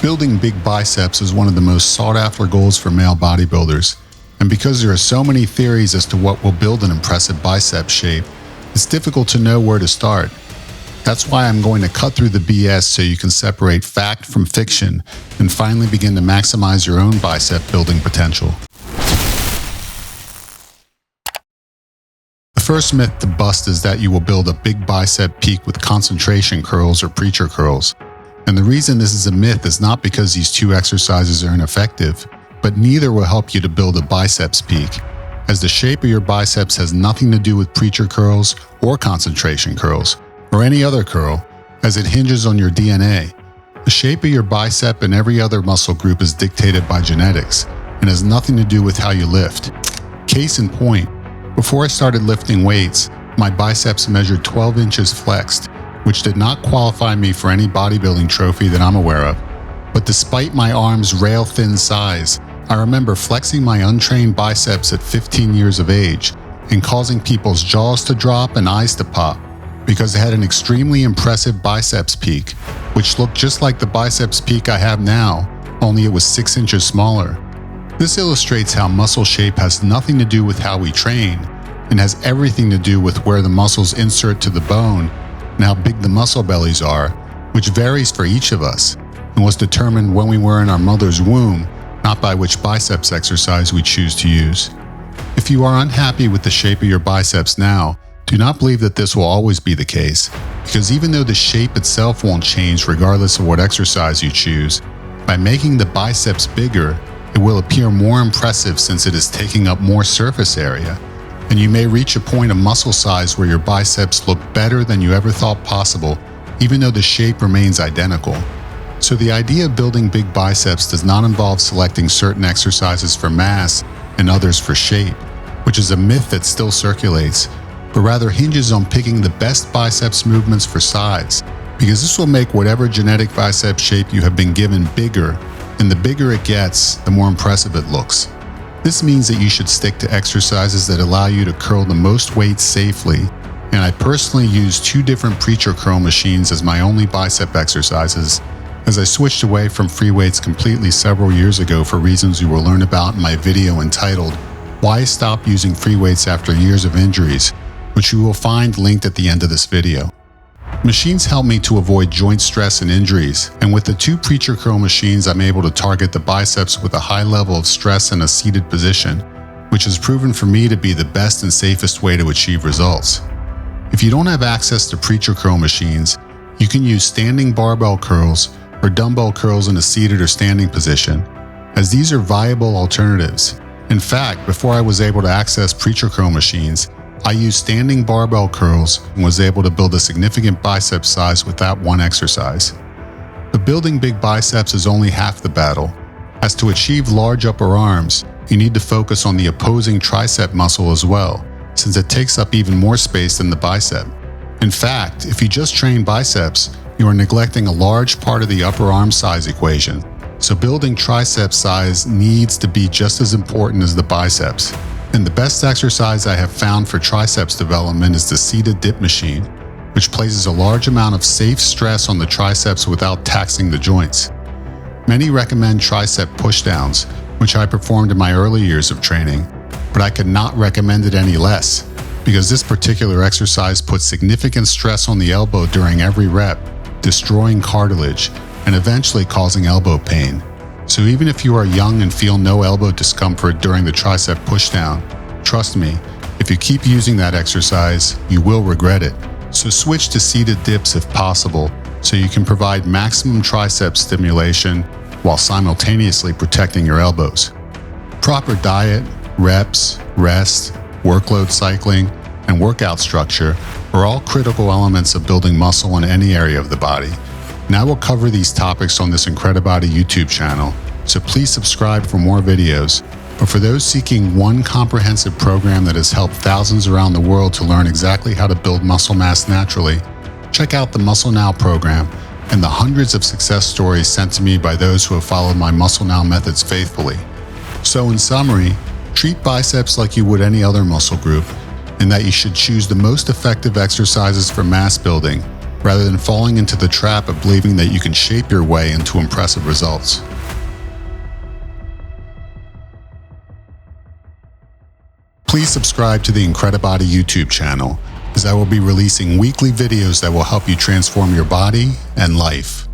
Building big biceps is one of the most sought-after goals for male bodybuilders, and because there are so many theories as to what will build an impressive bicep shape, it's difficult to know where to start. That's why I'm going to cut through the BS so you can separate fact from fiction and finally begin to maximize your own bicep building potential. The first myth to bust is that you will build a big bicep peak with concentration curls or preacher curls. And the reason this is a myth is not because these two exercises are ineffective, but neither will help you to build a biceps peak, as the shape of your biceps has nothing to do with preacher curls or concentration curls, or any other curl, as it hinges on your DNA. The shape of your bicep and every other muscle group is dictated by genetics, and has nothing to do with how you lift. Case in point, before I started lifting weights, my biceps measured 12 inches flexed, which did not qualify me for any bodybuilding trophy that I'm aware of. But despite my arm's rail-thin size, I remember flexing my untrained biceps at 15 years of age and causing people's jaws to drop and eyes to pop because I had an extremely impressive biceps peak, which looked just like the biceps peak I have now, only it was 6 inches smaller. This illustrates how muscle shape has nothing to do with how we train and has everything to do with where the muscles insert to the bone and how big the muscle bellies are, which varies for each of us and was determined when we were in our mother's womb, not by which biceps exercise we choose to use. If you are unhappy with the shape of your biceps now, do not believe that this will always be the case, because even though the shape itself won't change regardless of what exercise you choose, by making the biceps bigger, it will appear more impressive since it is taking up more surface area, and you may reach a point of muscle size where your biceps look better than you ever thought possible, even though the shape remains identical. So the idea of building big biceps does not involve selecting certain exercises for mass and others for shape, which is a myth that still circulates, but rather hinges on picking the best biceps movements for size, because this will make whatever genetic bicep shape you have been given bigger, and the bigger it gets, the more impressive it looks. This means that you should stick to exercises that allow you to curl the most weight safely, and I personally use 2 different preacher curl machines as my only bicep exercises, as I switched away from free weights completely several years ago for reasons you will learn about in my video entitled Why I Stopped Using Free Weights After Years of Injuries, which you will find linked at the end of this video. Machines help me to avoid joint stress and injuries, and with the 2 preacher curl machines I'm able to target the biceps with a high level of stress in a seated position, which has proven for me to be the best and safest way to achieve results. If you don't have access to preacher curl machines, you can use standing barbell curls or dumbbell curls in a seated or standing position, as these are viable alternatives. In fact, before I was able to access preacher curl machines, I used standing barbell curls and was able to build a significant bicep size with that one exercise. But building big biceps is only half the battle, as to achieve large upper arms, you need to focus on the opposing tricep muscle as well, since it takes up even more space than the bicep. In fact, if you just train biceps, you are neglecting a large part of the upper arm size equation, so building tricep size needs to be just as important as the biceps. And the best exercise I have found for triceps development is the seated dip machine, which places a large amount of safe stress on the triceps without taxing the joints. Many recommend tricep pushdowns, which I performed in my early years of training, but I could not recommend it any less, because this particular exercise puts significant stress on the elbow during every rep, destroying cartilage and eventually causing elbow pain. So even if you are young and feel no elbow discomfort during the tricep pushdown, trust me, if you keep using that exercise, you will regret it. So switch to seated dips if possible, so you can provide maximum tricep stimulation while simultaneously protecting your elbows. Proper diet, reps, rest, workload cycling, and workout structure are all critical elements of building muscle in any area of the body. And I will cover these topics on this Incredibody YouTube channel, so please subscribe for more videos. But for those seeking one comprehensive program that has helped thousands around the world to learn exactly how to build muscle mass naturally, check out the Muscle Now program and the hundreds of success stories sent to me by those who have followed my Muscle Now methods faithfully. So in summary, treat biceps like you would any other muscle group, in that you should choose the most effective exercises for mass building rather than falling into the trap of believing that you can shape your way into impressive results. Please subscribe to the Incredibody YouTube channel, as I will be releasing weekly videos that will help you transform your body and life.